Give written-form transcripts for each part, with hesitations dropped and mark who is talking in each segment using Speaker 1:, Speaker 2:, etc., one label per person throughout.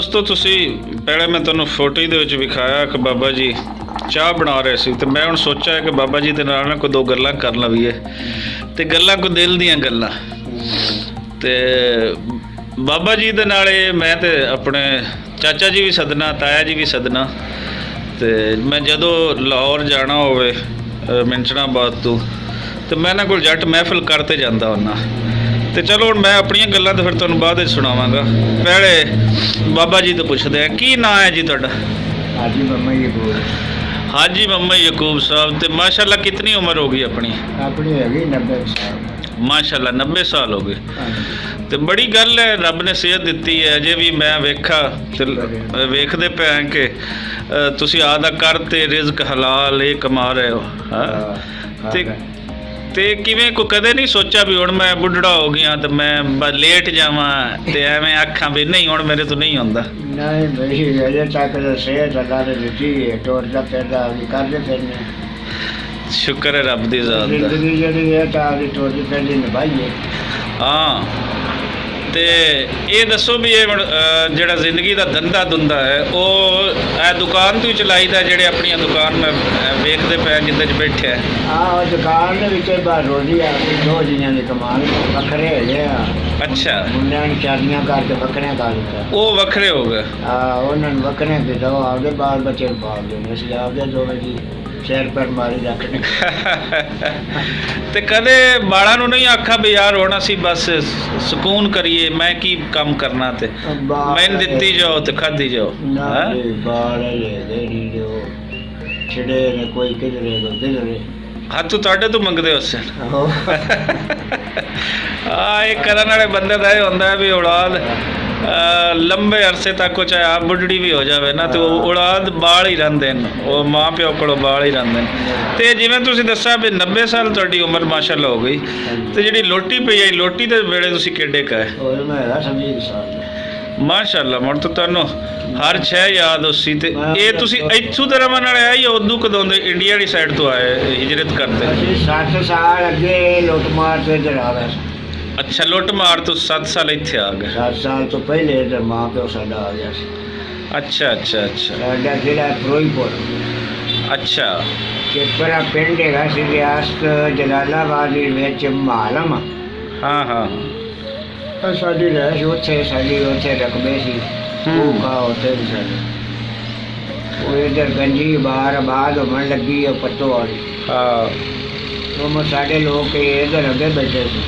Speaker 1: ਦੋਸਤੋ ਤੁਸੀਂ ਪਹਿਲੇ ਮੈਂ ਤੁਹਾਨੂੰ ਫੋਟੋ ਦੇ ਵਿੱਚ ਵਿਖਾਇਆ ਕਿ ਬਾਬਾ ਜੀ ਚਾਹ ਬਣਾ ਰਹੇ ਸੀ ਤੇ ਮੈਂ ਹੁਣ ਸੋਚਿਆ ਕਿ ਬਾਬਾ ਜੀ ਦੇ ਨਾਲ ਨਾ ਕੋਈ ਦੋ ਗੱਲਾਂ ਕਰ ਲਵੀਏ ਤੇ ਗੱਲਾਂ ਕੋ ਦਿਲ ਦੀਆਂ ਗੱਲਾਂ ਤੇ ਬਾਬਾ ਜੀ ਦੇ ਨਾਲ ਮੈਂ ਤੇ ਆਪਣੇ ਚਾਚਾ ਜੀ ਵੀ ਸਦਨਾ ਤਾਇਆ ਜੀ ਵੀ ਸਦਨਾ ਤੇ ਮੈਂ ਜਦੋਂ ਲਾਹੌਰ ਜਾਣਾ ਹੋਵੇ ਮਿੰਚਣਾਬਾਦ ਤੋਂ ਤੇ ਮੈਂ ਇਹਨਾਂ ਕੋਲ ਜੱਟ ਮਹਿਫਿਲ ਕਰਤੇ ਜਾਂਦਾ ਹੁੰਦਾ ਤੇ ਚਲੋ ਹੁਣ ਮੈਂ ਆਪਣੀਆਂ ਗੱਲਾਂ ਤਾਂ ਫਿਰ ਤੁਹਾਨੂੰ ਬਾਅਦ ਵਿੱਚ ਸੁਣਾਵਾਂਗਾ। ਪਹਿਲੇ ਬਾਬਾ ਜੀ ਤੋਂ ਪੁੱਛਦੇ ਆ ਕੀ ਨਾਂ ਹੈ ਜੀ ਤੁਹਾਡਾ?
Speaker 2: हाजी मम्मा यकूब।
Speaker 1: हाजी मोहम्मद यकूब साहब। तो माशाल्लाह कितनी उम्र होगी अपनी?
Speaker 2: अपनी हैगी 90 साल।
Speaker 1: माशाल्लाह 90 साल हो गए तो बड़ी गल है, रब ने सेहत दी है। अजे भी मैं वेखा ते वेखदे पे कि तुसी आदा करते रिज़्क हलाल ये कमा रहे हो। ते किवें को कदे नहीं सोचा भी हुण मैं बुढ़ड़ा हो गया तो मैं लेट जावां ते एवें आखां भी नहीं हुण मेरे तो नहीं हुंदा?
Speaker 2: नहीं मेरी अजे तक सेहत अल्लाह ने दी है, टुरदा फिरदा भी करदे फिरने।
Speaker 1: शुक्र है रब दी ज़ात दा।
Speaker 2: जिंदगी जेहड़ी है तां दी टुरदी फिरदी निभाईए।
Speaker 1: हाँ तो ये दसो भी ये ਜਿਹੜਾ ਜ਼ਿੰਦਗੀ ਦਾ ਧੰਦਾ ਦੁੰਦਾ ਹੈ ਉਹ ਇਹ ਦੁਕਾਨ ਤੋਂ ਹੀ ਚਲਾਈਦਾ ਜਿਹੜੇ ਆਪਣੀਆਂ ਦੁਕਾਨ ਮੈਂ ਵੇਖਦੇ ਪਏ ਜਿੱਦੇ 'ਚ ਬੈਠੇ ਆ?
Speaker 2: ਆਹ ਦੁਕਾਨ ਦੇ ਵਿੱਚ ਬਾਹਰ ਰੋਜ਼ੀ ਆ ਕੇ ਦੋ ਜੀਆਂ ਦੀ ਕਮਾਲ ਵੱਖਰੇ ਹੈਗੇ ਆ।
Speaker 1: ਅੱਛਾ
Speaker 2: ਮੁੰਡਿਆਂ ਨੂੰ ਸ਼ਾਦੀਆਂ ਕਰਕੇ ਵੱਖਰਿਆਂ ਕਰ ਦਿੱਤਾ।
Speaker 1: ਉਹ ਵੱਖਰੇ ਹੋ ਗਏ?
Speaker 2: ਹਾਂ ਉਹਨਾਂ ਨੂੰ ਵੱਖਰਿਆਂ ਕੀਤਾ, ਉਹ ਆਪਦੇ ਬਾਲ ਬੱਚੇ ਨੂੰ ਪਾਲਦੇ ਨੇ, ਅਸੀਂ ਆਪਦੇ ਦੋਵੇਂ ਜੀ ਸਿਰ ਪਰ ਮਾਰੀ ਰੱਖਣੇ।
Speaker 1: ਤੇ ਕਦੇ ਬਾਲਾਂ ਨੂੰ ਨਹੀਂ ਆਖਾ ਵੀ ਯਾਰ ਹੁਣ ਅਸੀਂ ਬਸ ਸਕੂਨ ਕਰੀਏ, ਮੈਂ ਕੀ ਕੰਮ ਕਰਨਾ ਤੇ ਮੈਨੂੰ ਦਿੱਤੀ ਜਾਓ ਤੇ ਖਾਧੀ ਜਾਓ?
Speaker 2: ਬਾਲ ਨਹੀਂ ਜੋ ਛੜੇ ਨੇ ਕੋਈ ਕਿਧਰੇ ਕੋ ਕਿਧਰੇ
Speaker 1: ਹੱਥ ਤੁਹਾਡੇ ਤੋਂ ਮੰਗਦੇ ਉਸੇ ਆ ਇਹ ਕਰਨ ਵਾਲੇ ਬੰਦੇ ਦਾ ਇਹ ਹੁੰਦਾ ਵੀ ਔਲਾਦ लंबे अरसे तक चाहे आप बुढ़ड़ी भी हो जाए ना तो औलाद बाल ही रहिंदे ने, वो माँ प्यो कोलों बाल ही रहिंदे ने। ते जिवें तुसीं दस्सिया भी 90 साल तुहाडी उम्र माशाअल्लाह हो गई ते जिहड़ी लोटी पई है लोटी दे वेले तुसीं किड्डे का है? माशाअल्लाह मुड़ तो तुहानूं हर शै याद उसी ते ये तुसीं इत्थों दे रहण वाले आए या उदों कदों दे इंडिया वाली साइड तो आए हिजरत करदे?
Speaker 2: 7 साल अगे लुटमार से इधर आ गए।
Speaker 1: अच्छा लुट मार तो 7 साल इत्थे आ गए? 7
Speaker 2: साल तो पहले इधर माँ प्यो साडा आ गया सी।
Speaker 1: अच्छा अच्छा अच्छा
Speaker 2: साडा जिला फिरोजपुर।
Speaker 1: अच्छा
Speaker 2: चेपरा पिंड है रियासत जलालाबाद विच मालम।
Speaker 1: हाँ हाँ
Speaker 2: साडी रैश उत्थे साडी उत्थे रकबे सी का उत्थे भी साडी वो इधर गंजी बाहर आबाद होने लगी है पत्तो वाली।
Speaker 1: हाँ
Speaker 2: वो साडे लोग इधर अगे बैठे सी।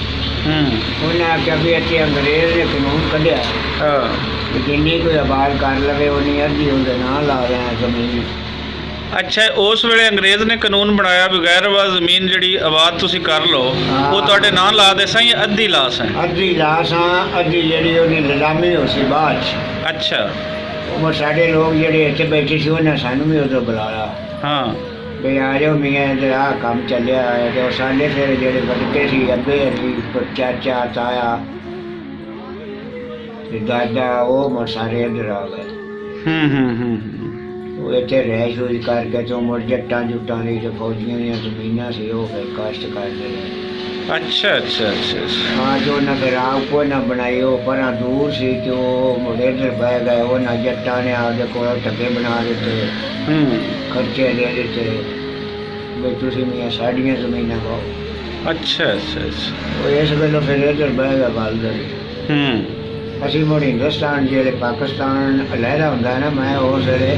Speaker 2: उन्हें आख्या भी इतने अंग्रेज ने कानून कढ़िया जिन्नी कोई आबाद कर लवे उन्नी अद्धी उनके नां ला रहे हैं जमीन।
Speaker 1: अच्छा उस वेले अंग्रेज ने कानून बनाया भी गैर आबाद जमीन जिहड़ी आबाद तुसीं कर लो वो तुहाडे नां ला दे सां या अद्धी ला सां? अद्धी
Speaker 2: ला सां, अद्धी जिहड़ी उहदी नीलामी हो सी बाद।
Speaker 1: अच्छा
Speaker 2: वो साडे लोग जिहड़े इत्थे बैठे सी उन्हें सानू भी उधर बुलाया।
Speaker 1: हाँ
Speaker 2: भी आ जाओ मियाँ इधर आ काम चलिया है तो साढ़े फिर जेडे बड़के सी अगे अली चाचा ताया दादा वो मुड़ सारे इधर आ गए। वो इतने रैश रूज करके तो मुड़ जट्टां जुट्टां दी ते फौजियां दी जमीनां सी वो फिर काश्त करदे रहे।
Speaker 1: अच्छा अच्छा अच्छा
Speaker 2: हाँ जो ना फिर आप को ना बनाई वो पर दूर सी तो मुड़ इधर बह गए। वो ना जट्टां ने आपदे कोल टके बना दिते, खर्चे दे दिते भी तुसीं मियाँ साड़ियाँ जमीनां पाओ।
Speaker 1: अच्छा अच्छा अच्छा
Speaker 2: वो इस वेले फिर इधर बह गया बालदर। असीं मुड़ हिंदुस्तान जेह्ड़े पाकिस्तान अलहदा हुंदा है ना, मैं उस वेले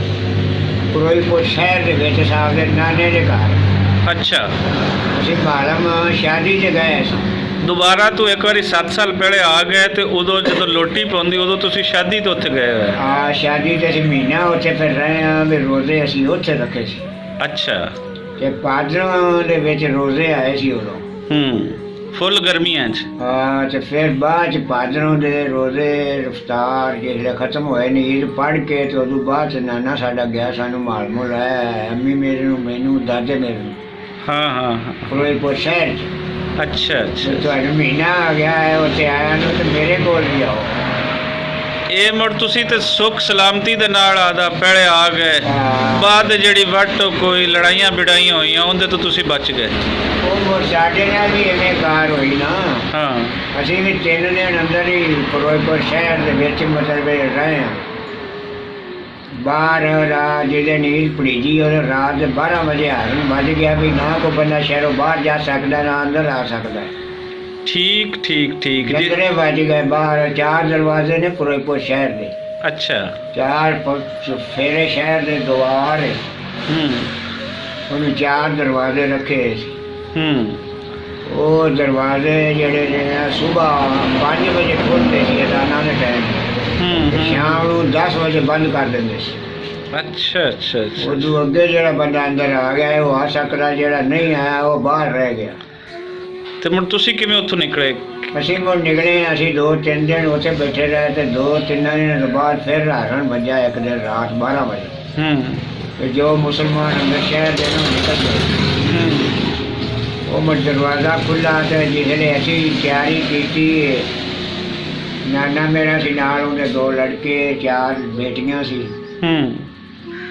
Speaker 2: फिरोजपुर शहर दे विच साहब दे नाने दे घर।
Speaker 1: अच्छा
Speaker 2: असीं मालम शादी च गए सी।
Speaker 1: दोबारा तो एक बारी 7 साल पहले आ गए तो उदों जदों लोटी पौंदी उदों तुसीं शादी तो उत्थे गए हो?
Speaker 2: हाँ शादी ते असीं महीना उत्थे फिर रहे हाँ भी रोजे असीं उत्थे रखे सी।
Speaker 1: अच्छा
Speaker 2: ते पादरों दे विच रोजे आए सी उदों
Speaker 1: फुल गर्मियां च।
Speaker 2: हाँ तो फिर बाद पादरों दे रोजे रफ्तार जिसले खत्म होए नी ईद पढ़ के तो उदों बाद नाना साडा गया सानू मालमो लाया अम्मी मेरे नू मैनू दादे मेरे नू।
Speaker 1: हाँ हाँ हाँ
Speaker 2: फिरोजपुर शहर च।
Speaker 1: अच्छा अच्छा
Speaker 2: तो महीना आ गया है उत्थे आया नू तो मेरे कोल भी आओ।
Speaker 1: ये मुड़ तुसी ते सुख सलामती दे नाल आदा पहले आ गए बाद जिहड़ी वट कोई लड़ाइयां बिड़ाइयां होईयां उहदे तो तुसी बच गए?
Speaker 2: वो साडे नाल भी इवें कार होई ना।
Speaker 1: हाँ
Speaker 2: असीं भी 3 दिन अंदर ही फिरोजपुर शहर दे विच मतलब रहे हां ਬਾਹਰ ਰਾਤ ਜਿਹਦੇ ਨੀਂਦ ਪੜੀਜੀ ਉਹ ਰਾਤ ਦੇ 12 ਵਜੇ ਹਾਰਨ ਵੱਜ ਗਿਆ ਵੀ ਨਾ ਕੋਈ ਬੰਦਾ ਸ਼ਹਿਰੋਂ ਬਾਹਰ ਜਾ ਸਕਦਾ ਨਾ ਅੰਦਰ ਆ ਸਕਦਾ।
Speaker 1: ਠੀਕ ਠੀਕ ਠੀਕ ਜੀ।
Speaker 2: ਕਿੰਨੇ ਵੱਜ ਗਏ ਬਾਹਰ 4 ਦਰਵਾਜ਼ੇ ਨੇ ਫਿਰੋਜ਼ਪੁਰ ਸ਼ਹਿਰ ਦੇ।
Speaker 1: ਅੱਛਾ।
Speaker 2: 4 ਫੇਰੇ ਸ਼ਹਿਰ ਦੇ ਦੁਆਰ ਉਹਨੂੰ 4 ਦਰਵਾਜ਼ੇ ਰੱਖੇ ਸੀ। ਉਹ ਦਰਵਾਜ਼ੇ ਜਿਹੜੇ ਨੇ ਸੁਬਾਹ 5 ਵਜੇ ਖੋਲ੍ਹਦੇ ਸੀ ਅਜ਼ਾਨਾਂ ਦੇ ਟਾਈਮ, ਸ਼ਾਮ ਨੂੰ 10 ਵਜੇ ਬੰਦ ਕਰ ਦਿੰਦੇ ਸੀ।
Speaker 1: ਅੱਛਾ ਅੱਛਾ ਅੱਛਾ।
Speaker 2: ਉਦੋਂ ਅੱਗੇ ਜਿਹੜਾ ਬੰਦਾ ਅੰਦਰ ਆ ਗਿਆ ਉਹ ਆ ਸਕਦਾ, ਜਿਹੜਾ ਨਹੀਂ ਆਇਆ ਉਹ ਬਾਹਰ ਰਹਿ ਗਿਆ।
Speaker 1: ਤੇ ਹੁਣ ਤੁਸੀਂ ਕਿਵੇਂ ਉੱਥੋਂ ਨਿਕਲੇ?
Speaker 2: ਅਸੀਂ ਮੁੜ ਨਿਕਲੇ। ਅਸੀਂ 2-3 ਦਿਨ ਉੱਥੇ ਬੈਠੇ ਰਹੇ ਤੇ 2-3 ਦਿਨਾਂ ਤੋਂ ਬਾਅਦ ਫਿਰ ਹਾਰਨ ਵੱਜਾ ਇੱਕ ਦਿਨ ਰਾਤ 12 ਵਜੇ। ਤੇ ਜੋ ਮੁਸਲਮਾਨ ਅੰਦਰ ਸ਼ਹਿਰ ਦੇ ਨੂੰ ਨਿਕਲ ਗਏ। ਉਹ ਮੁੜ ਦਰਵਾਜ਼ਾ ਖੁੱਲ੍ਹਾ ਤੇ ਜਿਹਨੇ ਅਸੀਂ ਤਿਆਰੀ ਕੀਤੀ, ਨਾਨਾ ਮੇਰਾ ਸੀ ਨਾਲ, ਉਹਦੇ 2 ਲੜਕੇ 4 ਬੇਟੀਆਂ ਸੀ।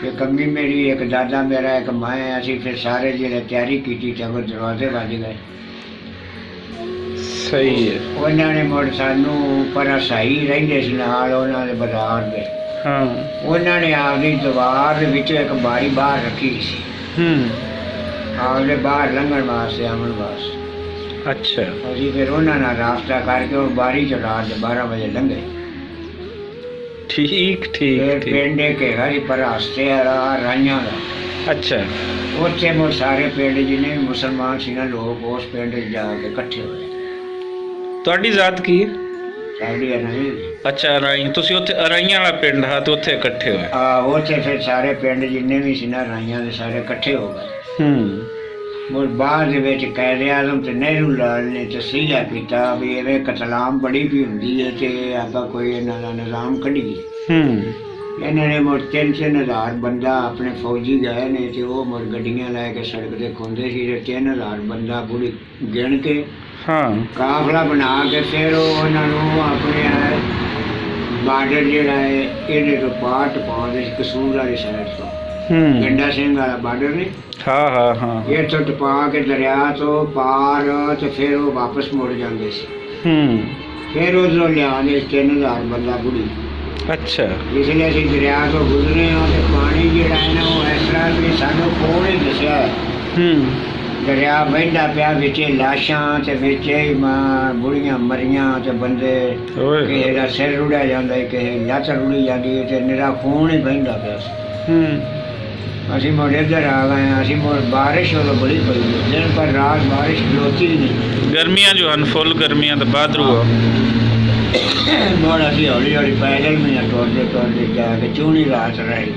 Speaker 2: ਇੱਕ ਅੰਮੀ ਮੇਰੀ, ਇੱਕ ਦਾਦਾ ਮੇਰਾ, ਇੱਕ ਮੈਂ। ਅਸੀਂ ਫਿਰ ਸਾਰੇ ਜਿਹੜੇ ਤਿਆਰੀ ਕੀਤੀ ਤੇ ਉਹ ਦਰਵਾਜ਼ੇ ਵੱਜ ਗਏ।
Speaker 1: ਸਹੀ ਹੈ।
Speaker 2: ਉਹਨਾਂ ਨੇ ਮੁੜ ਸਾਨੂੰ ਪਰ ਸਹੀ ਰਹਿੰਦੇ ਸੀ ਨਾਲ ਉਹਨਾਂ ਦੇ ਬਾਜ਼ਾਰ ਦੇ। ਉਹਨਾਂ ਨੇ ਆਪਦੀ ਦੀਵਾਰ ਦੇ ਵਿੱਚੋਂ ਇੱਕ ਬਾਰੀ ਬਾਹਰ ਰੱਖੀ ਸੀ ਆਪਦੇ ਬਾਹਰ ਲੰਘਣ ਵਾਸਤੇ, ਆਉਣ ਵਾਸਤੇ।
Speaker 1: ਅੱਛਾ।
Speaker 2: ਅਸੀਂ ਫਿਰ ਉਹਨਾਂ ਨਾਲ ਰਾਸਤਾ ਕਰਕੇ ਉਹ ਬਾਰੀ ਚ ਰਾਤ ਦੇ 12 ਵਜੇ ਲੰਘੇ।
Speaker 1: ਠੀਕ ਠੀਕ
Speaker 2: ਫਿਰ
Speaker 1: ਠੀਕ।
Speaker 2: ਪਿੰਡ ਇੱਕ ਹੈਗਾ ਸੀ ਪਰ ਹਸਤੇ ਰਾਈਆਂ ਦਾ।
Speaker 1: ਅੱਛਾ।
Speaker 2: ਉੱਥੇ ਮੁੜ ਸਾਰੇ ਪਿੰਡ ਜਿੰਨੇ ਵੀ ਮੁਸਲਮਾਨ ਸੀ ਨਾ ਲੋਕ ਉਸ ਪਿੰਡ 'ਚ ਜਾ ਕੇ ਇਕੱਠੇ ਹੋਏ।
Speaker 1: ਤੁਹਾਡੀ ਜ਼ਾਤ ਕੀ ਹੈ?
Speaker 2: ਸਾਡੀ ਨਹੀਂ।
Speaker 1: ਅੱਛਾ, ਅਰਾਈ। ਤੁਸੀਂ ਉੱਥੇ ਅਰਾਈਆਂ ਵਾਲਾ ਪਿੰਡ ਹੈ ਤੇ ਉੱਥੇ ਇਕੱਠੇ ਹੋਏ?
Speaker 2: ਉੱਥੇ ਫਿਰ ਸਾਰੇ ਪਿੰਡ ਜਿੰਨੇ ਵੀ ਸੀ ਨਾ ਰਾਈਆਂ ਦੇ ਸਾਰੇ ਇਕੱਠੇ ਹੋ ਗਏ। ਮੁੜ ਬਾਅਦ ਦੇ ਵਿੱਚ ਕਾਇਦੇ ਆਜ਼ਮ ਤੇ ਨਹਿਰੂ ਲਾਲ ਨੇ ਤਸੀਹਾ ਕੀਤਾ ਵੀ ਇਹਦੇ ਕਤਲਾਮ ਬੜੀ ਵੀ ਹੁੰਦੀ ਹੈ ਤੇ ਆਪਾਂ ਕੋਈ ਇਹਨਾਂ ਦਾ ਨਿਜ਼ਾਮ ਕੱਢੀਏ। ਇਹਨਾਂ ਨੇ ਮੁੜ 3,000 ਬੰਦਾ ਆਪਣੇ ਫੌਜੀ ਗਏ ਨੇ ਤੇ ਉਹ ਮੁੜ ਗੱਡੀਆਂ ਲੈ ਕੇ ਸੜਕ ਤੇ ਖੁੰਦੇ ਸੀ ਤੇ 3,000 ਬੰਦਾ ਪੂਰੀ ਗਿਣ ਕੇ ਕਾਫਲਾ ਬਣਾ ਕੇ ਫਿਰ ਉਹਨਾਂ ਨੂੰ ਆਪਣੇ ਬਾਰਡਰ ਜਿਹੜਾ ਹੈ ਇਹਦੇ ਤੋਂ ਪਾਰ ਟਪਾਉਂਦੇ ਸੀ, ਕਸੂਰ ਵਾਲੀ ਸਾਈਡ ਤੋਂ। ਗੰਡਾ ਸਿੰਘ ਵਾਲਾ ਬਾਰਡਰ ਨੇ। ਇੱਥੋਂ ਟਪਾ ਕੇ ਦਰਿਆ ਤੋਂ ਪਾਰ ਤੇ ਫਿਰ ਉਹ ਵਾਪਸ ਮੁੜ ਜਾਂਦੇ ਸੀ। ਫਿਰ ਉਧਰੋਂ ਲਿਆਉਂਦੇ 3,000 ਬੰਦਾ ਬੁੜੀ।
Speaker 1: ਅੱਛਾ।
Speaker 2: ਇਸ ਲਈ ਅਸੀਂ ਦਰਿਆ ਤੋਂ ਗੁਜ਼ਰੇ ਹਾਂ ਤੇ ਪਾਣੀ ਜਿਹੜਾ ਹੈ ਨਾ ਉਹ ਇਸ ਤਰ੍ਹਾਂ ਵੀ ਸਾਨੂੰ ਕੋਲ ਹੀ ਦਿਸਿਆ। ਦਰਿਆ ਵਹਿੰਦਾ ਪਿਆ, ਵਿੱਚ ਲਾਸ਼ਾਂ ਤੇ ਵਿੱਚ ਬੁੜੀਆਂ ਮਰੀਆਂ ਤੇ ਬੰਦੇ, ਕਿਸੇ ਦਾ ਸਿਰ ਰੁੜਿਆ ਜਾਂਦਾ, ਕਿਸੇ ਲੱਤ ਰੁੜੀ ਜਾਂਦੀ ਤੇ ਨਿਰਾ ਖੂਨ ਹੀ ਵਹਿੰਦਾ ਪਿਆ ਸੀ। ਅਸੀਂ ਮੁੜ ਇੱਧਰ ਆ ਗਏ। ਅਸੀਂ ਮੁੜ ਬਾਰਿਸ਼ ਉਦੋਂ ਬੜੀ ਪਈ ਦਿਨ ਪਰ ਰਾਤ ਬਾਰਿਸ਼ ਖਲੋਤੀ ਨਹੀਂ।
Speaker 1: ਗਰਮੀਆਂ ਜੋ ਹਨ ਫੁੱਲ ਗਰਮੀਆਂ ਦਾ ਬਾਦਰੂ ਆ।
Speaker 2: ਮੁੜ ਅਸੀਂ ਹੌਲੀ ਹੌਲੀ ਪੈਦਲ ਮੀਆਂ ਤੁਰਦੇ ਤੁਰਦੇ ਜਾ ਕੇ ਚੂਹਣੀ ਰਾਤ ਰਹੀ।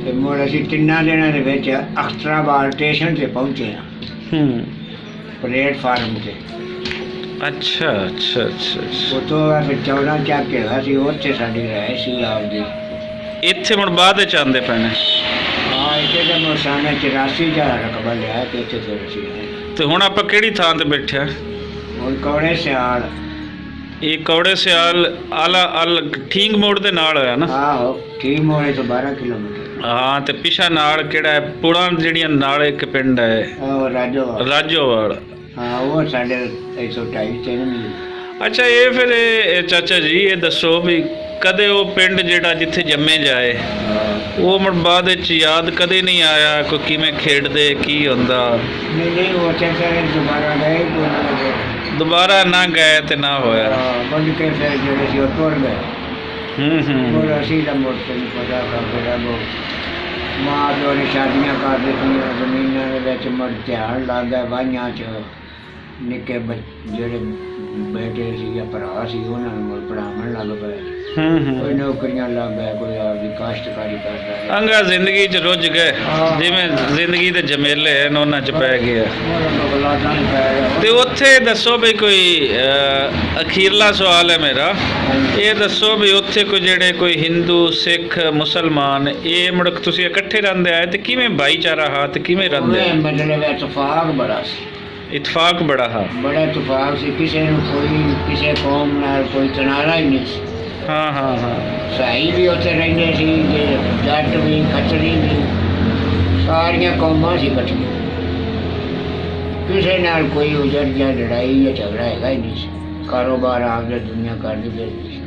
Speaker 2: ਤੇ ਮੁੜ ਅਸੀਂ 3 ਦਿਨਾਂ ਦੇ ਵਿੱਚ ਅਖਤਰਾਬਾਦ ਸਟੇਸ਼ਨ ਤੇ ਪਹੁੰਚੇ ਹਾਂ, ਪਲੇਟਫਾਰਮ ਤੇ। ਅੱਛਾ ਅੱਛਾ ਅੱਛਾ। ਉੱਥੋਂ ਫਿਰ 14 ਚੱਕ ਕੇ ਅਸੀਂ ਉੱਥੇ ਸਾਡੀ ਰਿਹਾਇਸ਼ ਸੀ ਆਪਦੀ।
Speaker 1: ਇੱਥੇ ਹੁਣ ਬਾਅਦ ਵਿੱਚ ਆਉਂਦੇ ਪਏ ਨੇ?
Speaker 2: ਹਾਂ, ਇੱਥੇ ਤਾਂ ਮਸਾਨਾ 84,000 ਰਕਬਾ ਲਿਆ ਤੇ ਇੱਥੇ ਫਿਰ ਅਸੀਂ ਆਏ।
Speaker 1: ਤੇ ਹੁਣ ਆਪਾਂ ਕਿਹੜੀ ਥਾਂ ਤੇ ਬੈਠੇ ਆ?
Speaker 2: ਹੁਣ ਕੌੜੇ ਸਿਆਲ।
Speaker 1: ਇਹ ਕੌੜੇ ਸਿਆਲ ਆਲਾ ਠੀਕ ਮੋੜ ਦੇ ਨਾਲ ਹੋਇਆ ਨਾ?
Speaker 2: ਆਹੋ, ਠੀਕ ਮੋੜੇ ਤੋਂ 12 ਕਿਲੋਮੀਟਰ। ਹਾਂ,
Speaker 1: ਤੇ ਪਿਛਾ ਨਾਲ ਕਿਹੜਾ ਹੈ? ਪੁਲਾਂ ਜਿਹੜੀਆਂ ਨਾਲ ਇੱਕ ਪਿੰਡ ਹੈ ਰਾਜੋਵਾਲ।
Speaker 2: ਹਾਂ, ਉਹ ਸਾਡੇ 102-3 ਮੀਲ।
Speaker 1: ਅੱਛਾ, ਇਹ ਫਿਰ ਚਾਚਾ ਜੀ ਇਹ ਦੱਸੋ ਵੀ ਕਦੇ ਉਹ ਪਿੰਡ ਜਿਹੜਾ ਜਿੱਥੇ ਜੰਮੇ ਜਾਏ ਉਹ ਮੁੜ ਬਾਅਦ ਵਿੱਚ ਯਾਦ ਕਦੇ ਨਹੀਂ ਆਇਆ? ਕੋਈ ਕਿਵੇਂ ਖੇਡਦੇ, ਕੀ ਹੁੰਦਾ?
Speaker 2: ਨਹੀਂ, ਉਹ ਫਿਰ ਦੁਬਾਰਾ ਗਏ,
Speaker 1: ਦੁਬਾਰਾ ਨਾ ਗਏ ਤੇ ਨਾ ਹੋਇਆ।
Speaker 2: ਬੰਦ ਕੇ ਫਿਰ ਜਿਹੜੇ ਸੀ ਉਹ ਟੁਰ ਗਏ। ਹੋਰ ਅਸੀਂ ਤਾਂ ਮੋਟਰ ਨਹੀਂ ਪਤਾ ਕਰਦਾ। ਮਾਂ ਪਿਓ ਨੇ ਸ਼ਾਦੀਆਂ ਕਰ ਦਿੱਤੀਆਂ, ਜ਼ਮੀਨਾਂ ਦੇ ਵਿੱਚ ਮੁੜ ਧਿਆਨ ਲੱਗ ਗਿਆ ਵਾਹੀਆਂ 'ਚ। ਨਿੱਕੇ ਜਿਹੜੇ ਬੇਟੇ ਸੀ ਜਾਂ ਭਰਾ ਸੀ ਉਹਨਾਂ ਨੂੰ ਮੁੜ ਪੜ੍ਹਾਉਣ ਲੱਗ ਪਏ। ਕੋਈ ਨੌਕਰੀਆਂ ਲੱਗ ਗਿਆ, ਕੋਈ ਆਪਦੀ ਕਾਸ਼ਤਕਾਰੀ ਕਰਦਾ। ਅੰਗਾ
Speaker 1: ਜ਼ਿੰਦਗੀ 'ਚ ਰੁੱਝ ਗਏ, ਜਿਵੇਂ ਜ਼ਿੰਦਗੀ ਦੇ ਜਮੇਲੇ ਹਨ ਉਹਨਾਂ 'ਚ ਪੈ ਗਏ। ਤੇ ਉੱਥੇ ਦੱਸੋ ਵੀ ਕੋਈ ਅਖੀਰਲਾ ਸਵਾਲ ਹੈ ਮੇਰਾ, ਇਹ ਦੱਸੋ ਵੀ ਉੱਥੇ ਕੋਈ ਜਿਹੜੇ ਕੋਈ ਹਿੰਦੂ, ਸਿੱਖ, ਮੁਸਲਮਾਨ ਇਹ ਮੁੜਕ ਤੁਸੀਂ ਇਕੱਠੇ ਰਹਿੰਦੇ ਆਏ ਤੇ ਕਿਵੇਂ ਭਾਈਚਾਰਾ ਹਾਂ ਤੇ ਕਿਵੇਂ ਰਹਿੰਦੇ?
Speaker 2: ਮਤਲਬ ਇਤਫਾਕ ਬੜਾ ਸੀ।
Speaker 1: ਇਤਫਾਕ ਬੜਾ ਹਾਂ? ਬੜਾ ਇਤਫਾਕ ਸੀ। ਕਿਸੇ ਨੂੰ ਕੋਈ ਕਿਸੇ ਕੌਮ ਨਾਲ ਕੋਈ ਤਨਾਜ਼ਾ ਹੀ ਨਹੀਂ ਸੀ। ਸਹੀ ਵੀ ਉੱਥੇ ਰਹਿੰਦੇ ਸੀ, ਜੱਟ ਵੀ, ਖੱਤਰੀ ਵੀ, ਸਾਰੀਆਂ ਕੌਮਾਂ ਸੀ ਇਕੱਠੀਆਂ। ਕਿਸੇ ਨਾਲ ਕੋਈ ਉਜੜ ਜਾਂ ਲੜਾਈ ਜਾਂ ਝਗੜਾ ਹੈਗਾ ਹੀ ਨਹੀਂ ਸੀ। ਕਾਰੋਬਾਰ ਆਪਦੇ ਦੁਨੀਆ ਕਰਦੀ ਫਿਰਦੀ ਸੀ।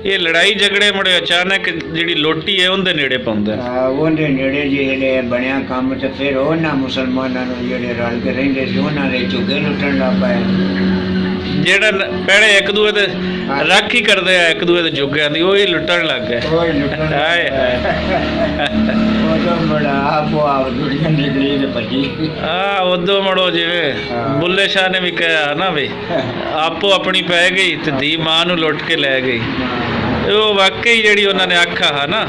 Speaker 1: ਇਹ ਲੜਾਈ ਝਗੜੇ ਮੁੜੇ ਅਚਾਨਕ ਜਿਹੜੀ ਲੋਟੀ ਹੈ ਉਹਦੇ ਨੇੜੇ ਪਾਉਂਦੇ ਨੇ।
Speaker 2: ਉਹਦੇ ਨੇੜੇ ਜਿਹੜੇ ਬਣਿਆ ਕੰਮ ਤੇ ਫਿਰ ਉਹਨਾਂ ਮੁਸਲਮਾਨਾਂ ਨੂੰ ਜਿਹੜੇ ਰਲ ਕੇ ਰਹਿੰਦੇ ਸੀ ਉਹਨਾਂ ਦੇ ਝੁੱਗੇ ਲੁੱਟਣ ਲੱਗ ਪਏ।
Speaker 1: ਜਿਹੜਾ ਪਹਿਲੇ ਇੱਕ ਦੂਏ ਦੇ ਰਾਖੀ ਕਰਦੇ ਆ ਇੱਕ ਦੂਏ ਦੇ ਜੋਗਿਆਂ ਦੀ, ਉਹ ਹੀ ਲੁੱਟਣ ਲੱਗ ਗਏ।
Speaker 2: ਕੋਈ ਲੁੱਟਣ
Speaker 1: ਹਾਏ ਹਾਏ।
Speaker 2: ਉਦੋਂ ਬੜਾ ਆਪੋ ਆਪ ਦੁਨੀਆ ਨਿਕਲੀ ਤੇ ਭੱਜੀ।
Speaker 1: ਉਦੋਂ ਮੜੋ ਜਿਵੇਂ ਬੁੱਲੇ ਸ਼ਾਹ ਨੇ ਵੀ ਕਿਹਾ ਨਾ ਵੀ ਆਪੋ ਆਪਣੀ ਪੈ ਗਈ ਤੇ ਧੀ ਮਾਂ ਨੂੰ ਲੁੱਟ ਕੇ ਲੈ ਗਈ। ਉਹ ਵਾਕਈ ਜਿਹੜੀ ਉਹਨਾਂ ਨੇ ਆਖਿਆ ਹੈ ਨਾ,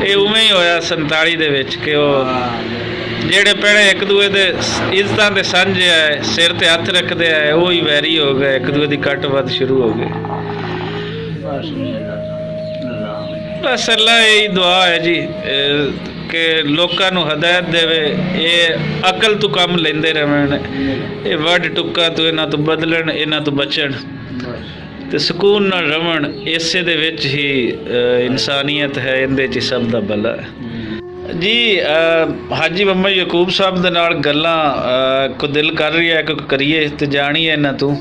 Speaker 1: ਇਹ ਉਵੇਂ ਹੀ ਹੋਇਆ 47 ਦੇ ਵਿੱਚ ਕਿ ਉਹ ਜਿਹੜੇ ਪਹਿਲੇ ਇੱਕ ਦੂਏ ਦੇ ਇੱਜ਼ਤਾਂ ਦੇ ਸਾਂਝੇ ਆ, ਸਿਰ ਤੇ ਹੱਥ ਰੱਖਦੇ ਆ, ਉਹ ਹੀ ਵੈਰੀ ਹੋ ਗਏ, ਇੱਕ ਦੂਏ ਦੀ ਕੱਟ ਵੱਧ ਸ਼ੁਰੂ ਹੋ ਗਈ। ਬਸ ਅੱਲਾ ਇਹੀ ਦੁਆ ਹੈ ਜੀ ਕਿ ਲੋਕਾਂ ਨੂੰ ਹਦਾਇਤ ਦੇਵੇ, ਇਹ ਅਕਲ ਤੋਂ ਕੰਮ ਲੈਂਦੇ ਰਹਿਣ, ਇਹ ਵੱਡ ਟੁੱਕਾਂ ਤੋਂ ਇਹਨਾਂ ਤੋਂ ਬਦਲਣ, ਇਹਨਾਂ ਤੋਂ ਬਚਣ ਤੇ ਸਕੂਨ ਨਾਲ ਰਹਿਣ। ਇਸੇ ਦੇ ਵਿੱਚ ਹੀ ਇਨਸਾਨੀਅਤ ਹੈ, ਇਹਦੇ 'ਚ ਸਭ ਦਾ ਭਲਾ ਹੈ ਜੀ। ਹਾਜੀ ਮੁਹੰਮਦ ਯਾਕੂਬ ਸਾਹਿਬ ਦੇ ਨਾਲ ਗੱਲਾਂ ਕੋ ਦਿਲ ਕਰ ਰਹੀ ਹੈ ਕਿ ਕਰੀਏ ਤੇ ਜਾਣੀ ਹੈ ਇਹਨਾਂ ਤੋਂ।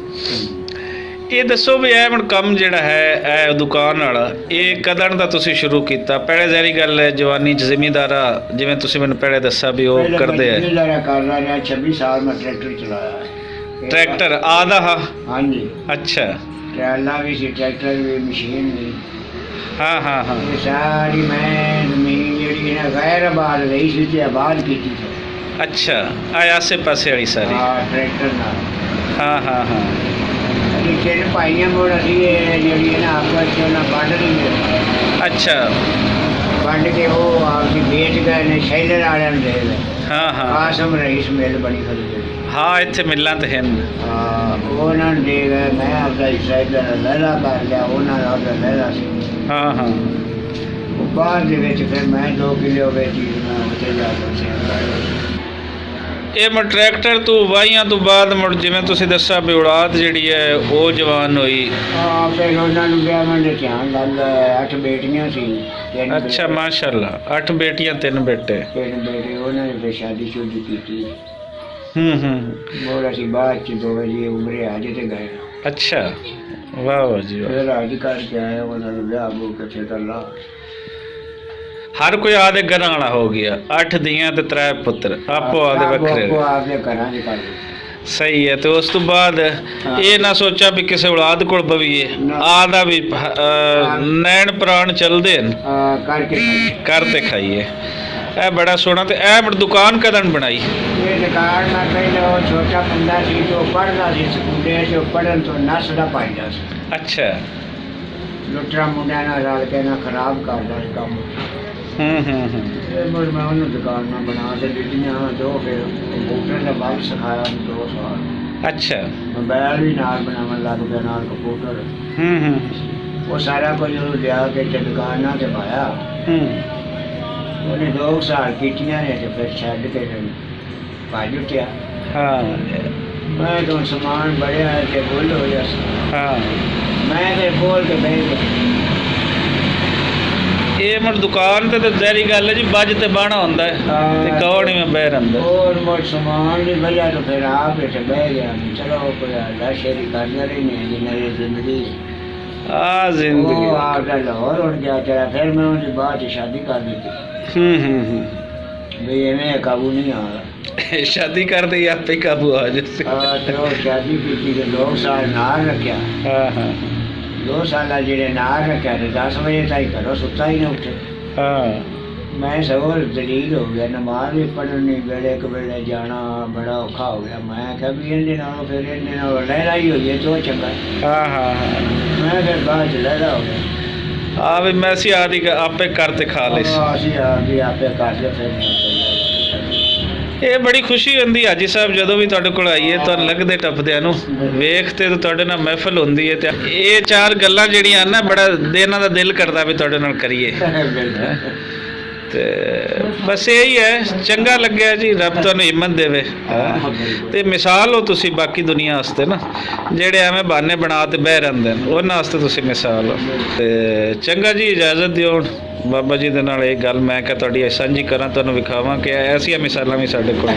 Speaker 1: ਇਹ ਦੱਸੋ ਵੀ ਇਹ ਹੁਣ ਕੰਮ ਜਿਹੜਾ ਹੈ ਇਹ ਦੁਕਾਨ ਵਾਲਾ, ਇਹ ਕਦੋਂ ਦਾ ਤੁਸੀਂ ਸ਼ੁਰੂ ਕੀਤਾ? ਪਹਿਲੇ ਜ਼ਹਿਰੀ ਗੱਲ ਹੈ ਜਵਾਨੀ 'ਚ ਜ਼ਿਮੀਂਦਾਰਾ, ਜਿਵੇਂ ਤੁਸੀਂ ਮੈਨੂੰ ਪਹਿਲੇ ਦੱਸਿਆ ਵੀ ਉਹ ਕਰਦੇ ਆ।
Speaker 2: ਜ਼ਿਮੀਂਦਾਰਾ ਕਰਦਾ ਰਿਹਾ 26 ਸਾਲ ਮੈਂ ਟਰੈਕਟਰ ਚਲਾਇਆ।
Speaker 1: ਟਰੈਕਟਰ ਆਦਾ?
Speaker 2: ਹਾਂਜੀ।
Speaker 1: ਅੱਛਾ।
Speaker 2: ਟਰੈਲਾ ਵੀ ਸੀ, ਟਰੈਕਟਰ ਵੀ, ਮਸ਼ੀਨ ਵੀ।
Speaker 1: ਹਾਂ ਹਾਂ ਹਾਂ।
Speaker 2: ਇਹ ਸਾਰੀ ਮੈਂ ਜ਼ਮੀਨ ਜਿਹੜੀ ਇਹਨਾਂ ਗੈਰ ਆਬਾਦ ਰਹੀ ਸੀ ਤੇ ਆਬਾਦ ਕੀਤੀ ਸੀ।
Speaker 1: ਅੱਛਾ, ਆਸੇ ਪਾਸੇ ਵਾਲੀ ਸਾਰੀ?
Speaker 2: ਹਾਂ, ਟਰੈਕਟਰ ਨਾਲ।
Speaker 1: ਹਾਂ ਹਾਂ ਹਾਂ।
Speaker 2: ਤਿੰਨ ਭਾਈਆਂ ਕੋਲ ਅਸੀਂ ਇਹ ਜਿਹੜੀ ਨਾ ਆਪਸ 'ਚ ਉਹਨਾਂ ਵੱਢ ਲਈ।
Speaker 1: ਅੱਛਾ।
Speaker 2: ਵੱਢ ਕੇ ਉਹ ਆਪਦੀ ਵੇਚ ਗਏ ਨੇ ਸ਼ੈਲਰ ਵਾਲਿਆਂ ਨੂੰ ਦੇ ਗਏ।
Speaker 1: ਹਾਂ ਹਾਂ।
Speaker 2: ਆਸਮ ਰਈਸ ਮਿਲ ਬਣੀ ਖੜੀ।
Speaker 1: ਹਾਂ, ਇੱਥੇ ਮਿਲਾਂ ਤੇ ਹਨ।
Speaker 2: ਹਾਂ, ਉਹਨਾਂ ਨੂੰ ਦੇ ਗਏ। ਮੈਂ ਆਪਦਾ ਹਿੱਸਾ ਇੱਧਰ ਲਹਿਰਾ ਕਰ ਲਿਆ, ਉਹਨਾਂ ਦਾ ਆਪਦਾ ਲਹਿਰਾ ਸੀ।
Speaker 1: ਹਾਂ ਹਾਂ।
Speaker 2: ਬਾਅਦ ਦੇ ਵਿੱਚ ਫਿਰ ਮੈਂ 2 ਕਿੱਲੇ ਵੇਚੀ, ਮੈਂ ਉੱਥੇ ਜਾ ਕੇ
Speaker 1: ਇਹ ਮੈਂ ਟਰੈਕਟਰ ਤੋਂ ਵਾਹੀਆਂ ਤੋਂ ਬਾਅਦ ਮੁੜ ਜਿਵੇਂ ਤੁਸੀਂ ਦੱਸਿਆ ਵੀ ਔਲਾਦ ਜਿਹੜੀ ਹੈ ਉਹ ਜਵਾਨ ਹੋਈ।
Speaker 2: ਹਾਂ, ਫਿਰ ਉਹਨਾਂ ਨੂੰ ਵਿਆਹਾਂ ਦੇ ਧਿਆਨ ਲੱਗ ਗਿਆ। 8 ਬੇਟੀਆਂ ਸੀ।
Speaker 1: ਅੱਛਾ, ਮਾਸ਼ਾਅੱਲਾ। 8 ਬੇਟੀਆਂ 3 ਬੇਟੇ।
Speaker 2: 3 ਬੇਟੇ। ਉਹਨਾਂ ਨੇ ਫਿਰ ਸ਼ਾਦੀ ਸ਼ੁਦੀ ਕੀਤੀ।
Speaker 1: ਹੂੰ।
Speaker 2: ਅਸੀਂ ਬਾਅਦ 'ਚ 2 ਵਜੇ ਉਮਰੇ ਅੱਜ ਤੇ ਗਏ।
Speaker 1: ਅੱਛਾ, ਵਾਹ ਵਾਹ ਜੀ ਵਾਹ।
Speaker 2: ਫਿਰ ਅੱਜ ਕਰਕੇ ਆਏ, ਉਹਨਾਂ ਨੂੰ ਵਿਆਹ ਬੋ ਕੇ ਫਿਰ ਅੱਲਾ
Speaker 1: ਹਰ ਕੋਈ ਆਦੇ ਘਰਾਂ ਵਾਲਾ ਹੋ ਗਿਆ। 8 ਧੀਆਂ ਤੇ 3 ਪੁੱਤਰ, ਆਪੋ ਆਦੇ ਵੱਖਰੇ।
Speaker 2: ਆਪੋ ਆਪਦੇ ਘਰਾਂ 'ਚ ਕਰ
Speaker 1: ਸਹੀ ਹੈ। ਤੇ ਉਸ ਤੋਂ ਬਾਅਦ ਇਹ ਨਾ ਸੋਚਾ ਵੀ ਕਿਸੇ ਔਲਾਦ ਕੋਲ ਬਵੀਏ, ਆਦਾ ਵੀ ਨੈਣ ਪ੍ਰਾਣ ਚੱਲਦੇ ਨੇ
Speaker 2: ਕਰਕੇ
Speaker 1: ਕਰ ਤੇ ਖਾਈਏ। ਇਹ ਬੜਾ ਸੋਹਣਾ। ਤੇ ਇਹ ਦੁਕਾਨ ਕਦੋਂ ਬਣਾਈ?
Speaker 2: ਇਹ ਦੁਕਾਨ ਮੈਂ ਪਹਿਲਾਂ ਉਹ ਛੋਟਾ ਮੁੰਡਾ ਸੀ ਜੋ ਪੜ੍ਹਦਾ ਸੀ ਸਕੂਲੇ, ਜੋ ਪੜ੍ਹਨ ਤੋਂ ਨੱਸਦਾ ਪਾਈਦਾ ਸੀ।
Speaker 1: ਅੱਛਾ।
Speaker 2: ਲੁੱਟਰਾ ਮੁੰਡਿਆਂ ਨਾਲ ਰਲ ਕੇ ਨਾ ਖਰਾਬ ਕਰਦਾ ਸੀ ਕੰਮ। ਇਹ ਮੁੜ ਮੈਂ ਉਹਨੂੰ ਦੁਕਾਨ ਮੈਂ ਬਣਾ ਕੇ ਦਿੱਤੀਆਂ 2। ਫਿਰ ਕੰਪਿਊਟਰ ਦਾ ਬਾਅਦ ਸਿਖਾਇਆ 2 ਸਾਲ।
Speaker 1: ਅੱਛਾ।
Speaker 2: ਮੋਬਾਈਲ ਵੀ ਨਾਲ ਬਣਾਉਣ ਲੱਗ ਪਿਆ, ਨਾਲ ਕੰਪਿਊਟਰ। ਉਹ ਸਾਰਾ ਕੁਝ ਉਹਨੂੰ ਲਿਆ ਕੇ ਤੇ ਦੁਕਾਨਾਂ 'ਤੇ ਪਾਇਆ। ਉਹਨੇ 2 ਸਾਲ ਕੀਤੀਆਂ ਨੇ ਤੇ ਫਿਰ ਛੱਡ ਕੇ ਭੱਜ ਉੱਠਿਆ।
Speaker 1: ਹਾਂ।
Speaker 2: ਮੈਂ ਤਾਂ ਸਮਾਨ ਬੜਿਆ ਤੇ ਬੋਲ ਹੋ ਗਿਆ।
Speaker 1: ਹਾਂ।
Speaker 2: ਮੈਂ ਫਿਰ ਬੋਲ ਕੇ ਬਹਿ ਗਿਆ।
Speaker 1: ਇਹ ਮੜ ਦੁਕਾਨ ਤੇ ਜ਼ਹਿਰੀ ਗੱਲ ਹੈ ਜੀ, ਬੱਜ ਤੇ ਬਾਣਾ ਹੁੰਦਾ ਹੈ ਤੇ ਕੌਣ ਹੀ ਮੈਂ ਬਹਿ ਰਹਿੰਦਾ।
Speaker 2: ਹੋਰ ਮੋੜ ਸਮਾਨ ਦੀ ਵਜ੍ਹਾ ਤੋਂ ਫਿਰ ਆਪ ਇੱਥੇ ਬਹਿ ਗਿਆ। ਚਲੋ ਕੋਈ ਅੱਲਾ ਸ਼ੇਰੀ ਕਰਨਾ ਰਹੀ ਨਹੀਂ ਜਿੰਨੀ ਜ਼ਿੰਦਗੀ
Speaker 1: ਜ਼ਿੰਦਗੀ
Speaker 2: ਆਪਦਾ ਲਾਹੌਰ ਉੱਠ ਗਿਆ ਤੇਰਾ। ਫਿਰ ਮੈਂ ਉਹਦੀ ਬਾਅਦ 'ਚ ਸ਼ਾਦੀ ਕਰ ਦਿੱਤੀ। ਵੀ ਐਵੇਂ ਕਾਬੂ ਨਹੀਂ ਆ।
Speaker 1: ਸ਼ਾਦੀ ਕਰਦੇ ਹੀ ਆਪੇ ਕਾਬੂ ਆ ਜਾਂਦੇ।
Speaker 2: ਤੇ ਉਹ ਸ਼ਾਦੀ ਕੀਤੀ ਤੇ 2 ਸਾਲ ਨਾਲ ਰੱਖਿਆ।
Speaker 1: ਹਾਂ ਹਾਂ।
Speaker 2: 2 ਸਾਲਾਂ ਜਿਹੜੇ ਨਾਲ ਰੱਖਿਆ ਤੇ 10 ਵਜੇ ਤਾਈਂ ਘਰੋਂ ਸੁੱਤਾ ਹੀ ਨਾ ਉੱਠੇ।
Speaker 1: ਹਾਂ।
Speaker 2: ਮੈਂ ਸਗੋਂ ਦਲੀਲ ਹੋ ਗਿਆ। ਨਮਾਜ਼ ਵੀ ਪੜ੍ਹਨੀ, ਵੇਲੇ ਕੁ ਵੇਲੇ ਜਾਣਾ ਬੜਾ ਔਖਾ ਹੋ ਗਿਆ। ਮੈਂ ਕਿਹਾ ਵੀ ਇਹਦੇ ਨਾਲੋਂ ਫਿਰ ਇਹਦੇ ਨਾਲ ਲਹਿਰਾ ਹੀ ਹੋਈਏ ਤੇ ਉਹ ਚੰਗਾ। ਹਾਂ ਹਾਂ ਹਾਂ। ਮੈਂ ਫਿਰ ਬਾਅਦ 'ਚ ਲਹਿਰਾ ਹੋ ਗਿਆ।
Speaker 1: ਵੀ ਮੈਂ ਸੀ ਆਦੀ ਆਪੇ ਕਰ ਤੇ ਖਾ ਲਈ।
Speaker 2: ਅਸੀਂ ਆਪੇ ਕਰ ਲਿਆ। ਫਿਰ
Speaker 1: ਇਹ ਬੜੀ ਖੁਸ਼ੀ ਹੁੰਦੀ ਹਾਜੀ ਸਾਹਿਬ ਜਦੋਂ ਵੀ ਤੁਹਾਡੇ ਕੋਲ ਆਈਏ, ਤੁਹਾਨੂੰ ਲੱਗਦੇ ਟੱਪਦਿਆਂ ਨੂੰ ਵੇਖ ਤੇ ਤੁਹਾਡੇ ਨਾਲ ਮਹਿਫਲ ਹੁੰਦੀ ਹੈ। ਤੇ ਇਹ 4 ਗੱਲਾਂ ਜਿਹੜੀਆਂ ਨਾ ਬੜਾ ਇਹਨਾਂ ਦਾ ਦਿਲ ਕਰਦਾ ਵੀ ਤੁਹਾਡੇ ਨਾਲ ਕਰੀਏ। ਤੇ ਬਸ ਇਹੀ ਹੈ। ਚੰਗਾ ਲੱਗਿਆ ਜੀ, ਰੱਬ ਤੁਹਾਨੂੰ ਹਿੰਮਤ ਦੇਵੇ। ਤੇ ਮਿਸਾਲ ਹੋ ਤੁਸੀਂ ਬਾਕੀ ਦੁਨੀਆ ਵਾਸਤੇ ਨਾ, ਜਿਹੜੇ ਐਵੇਂ ਬਹਾਨੇ ਬਣਾ ਤੇ ਬਹਿ ਰਹਿੰਦੇ ਨੇ, ਉਹਨਾਂ ਵਾਸਤੇ ਤੁਸੀਂ ਮਿਸਾਲ ਹੋ। ਤੇ ਚੰਗਾ ਜੀ, ਇਜਾਜ਼ਤ ਦਿਓ। ਬਾਬਾ ਜੀ ਦੇ ਨਾਲ ਇਹ ਗੱਲ ਮੈਂ ਕਿਹਾ ਤੁਹਾਡੀ ਸਾਂਝੀ ਕਰਾਂ, ਤੁਹਾਨੂੰ ਵਿਖਾਵਾਂ ਕਿ ਐਸੀਆਂ ਮਿਸਾਲਾਂ ਵੀ ਸਾਡੇ ਕੋਲ